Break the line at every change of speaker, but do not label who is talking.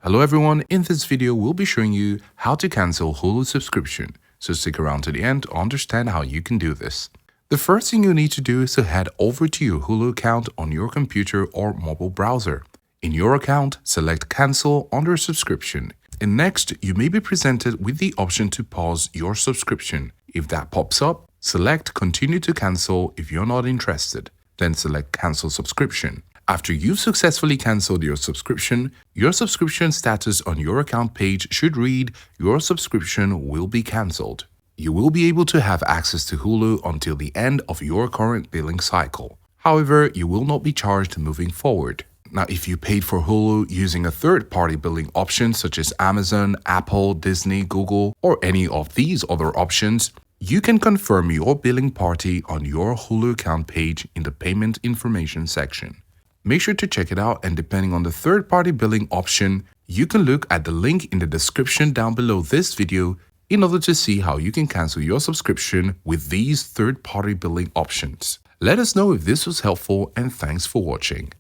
Hello everyone, in this video we'll be showing you how to cancel Hulu subscription, so stick around to the end to understand how you can do this. The first thing you need to do is to head over to your Hulu account on your computer or mobile browser. In your account, select Cancel under Subscription, and next you may be presented with the option to pause your subscription. If that pops up, select Continue to cancel if you're not interested, then select Cancel Subscription. After you've successfully canceled your subscription status on your account page should read, "Your subscription will be cancelled." You will be able to have access to Hulu until the end of your current billing cycle. However, you will not be charged moving forward. Now, if you paid for Hulu using a third-party billing option such as Amazon, Apple, Disney, Google, or any of these other options, you can confirm your billing party on your Hulu account page in the Payment Information section. Make sure to check it out, and depending on the third-party billing option, you can look at the link in the description down below this video in order to see how you can cancel your subscription with these third-party billing options. Let us know if this was helpful, and thanks for watching.